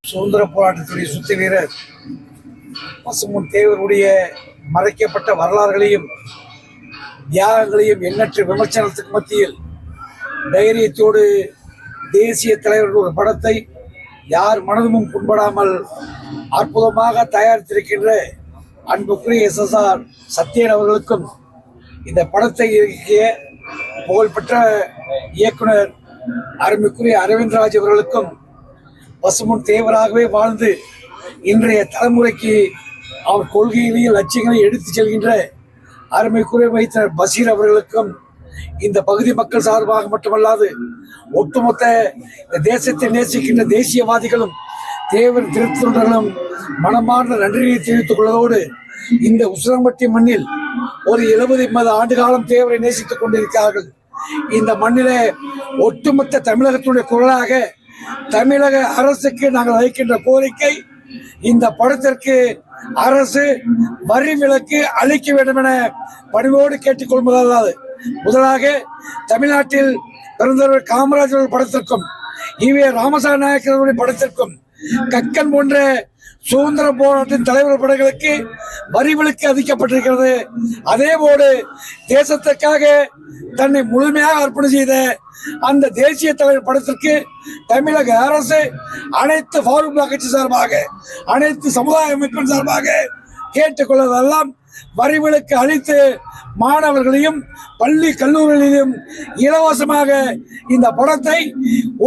சுதந்திர போராட்டத்துடைய சுத்த வீரர் பசும்பொன் தேவருடைய மறைக்கப்பட்ட வரலாறுகளையும் தியாகங்களையும் எண்ணற்ற விமர்சனத்துக்கு மத்தியில் தைரியத்தோடு தேசிய தலைவர்கள் ஒரு படத்தை யார் மனதும் புண்படாமல் அற்புதமாக தயாரித்திருக்கின்ற அன்புக்குரிய SSR சத்யன் அவர்களுக்கும், இந்த படத்தை இயக்கிய புகழ்பெற்ற இயக்குனர் அருமைக்குரிய அரவிந்த்ராஜ் அவர்களுக்கும், பசும்பொன் தேவராகவே வாழ்ந்து இன்றைய தலைமுறைக்கு அவர் கொள்கையிலேயே லட்சியங்களை எடுத்துச் செல்கின்ற அருமைக்குரிய வைத்தினர் பஷீர் அவர்களுக்கும், இந்த பகுதி மக்கள் சார்பாக மட்டுமல்லாது ஒட்டுமொத்த இந்த தேசத்தை நேசிக்கின்ற தேசியவாதிகளும் தேவர் திருத்தொண்டர்களும் மனமார்ந்த நன்றியை தெரிவித்துக் கொள்வதோடு, இந்த உசிலம்பட்டி மண்ணில் ஒரு 70-80 ஆண்டு காலம் தேவரை நேசித்துக் கொண்டிருக்கிறார்கள். இந்த மண்ணிலே ஒட்டுமொத்த தமிழகத்துடைய குரலாக தமிழக அரசுக்கு நாங்கள் வைக்கின்ற கோரிக்கை, இந்த படத்திற்கு அரசு வரி விலக்கு அளிக்க வேண்டும் என பணிவோடு கேட்டுக்கொள்வதாவது. முதலாக தமிழ்நாட்டில் பிறந்தவர் காமராஜர் படத்திற்கும் ஈவே ராமசாமி நாயக்கருடைய படத்திற்கும் கக்கன் போன்ற சுதந்திர போராட்டத்தின் தலைவர் படங்களுக்கு வரி விலக்கு அதிக்கப்பட்டிருக்கிறது. அதே போல தேசத்திற்காக தன்னை முழுமையாக அர்ப்பணம் செய்த அந்த தேசிய தலைவர் படத்திற்கு தமிழக அரசு அனைத்து ஃபார்வர்ட் கட்சி சார்பாக, அனைத்து சமுதாய அமைப்பின் சார்பாக கேட்டுக்கொள்வதெல்லாம் வரி விலக்கு அளித்து மாணவர்களையும் பள்ளி கல்லூரிகளிலும் இலவசமாக இந்த படத்தை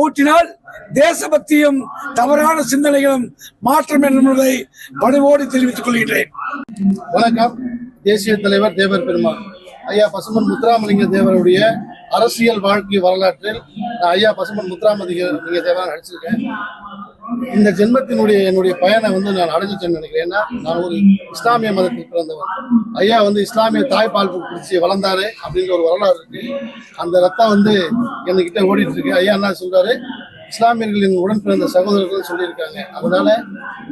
ஊட்டினால் தேசபக்தியும் தவறான சிந்தனைகளும் மாற்றம் என்பதை பணிவோடு தெரிவித்துக் கொள்கின்றேன். வணக்கம். தேசிய தலைவர் தேவர் பெருமாள் ஐயா பசும்பொன் முத்துராமலிங்க தேவருடைய அரசியல் வாழ்க்கை வரலாற்றில் நான் ஐயா பசும்பொன் முத்துராமலிங்க தேவராக நடிச்சிருக்கேன். இந்த ஜென்மத்தினுடைய என்னுடைய பயனை நான் அடைஞ்சிட்டேன்னு நினைக்கிறேன். ஏன்னா நான் ஒரு இஸ்லாமிய மதத்தில் பிறந்தவர். ஐயா இஸ்லாமிய தாய்ப்பால் குடிச்சு வளர்ந்தாரு அப்படின்ற ஒரு வரலாறு இருக்கு. அந்த ரத்தம் என்கிட்ட ஓடிட்டு இருக்கு. ஐயா என்ன சொல்றாரு, இஸ்லாமியர்களின் உடன் பிறந்த சகோதரர்கள் சொல்லியிருக்காங்க. அதனால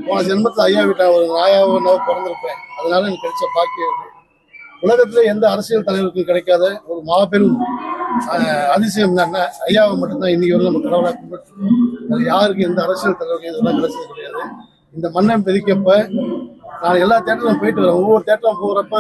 போன ஜென்மத்தில் ஐயா வீட்டை ஒரு நாயாவோ பிறந்திருப்பேன். அதனால எனக்கு கிடைச்ச பாக்கியம். உலகத்துல எந்த அரசியல் தலைவருக்கும் கிடைக்காத ஒரு மாபெரும் அதிசயம் என்னன்னா, ஐயாவை மட்டும்தான் இன்னைக்கு வரை நம்ம கடவுளா கும்பிட்டுருக்கோம். அது யாருக்கு எந்த அரசியல் தலைவருக்கும் இதெல்லாம் கிடைச்சது கிடையாது. இந்த மண்ணை பிரிக்கப்ப நான் எல்லா தேட்டரும் போயிட்டு வரேன். ஒவ்வொரு தேட்டரும் போகிறப்ப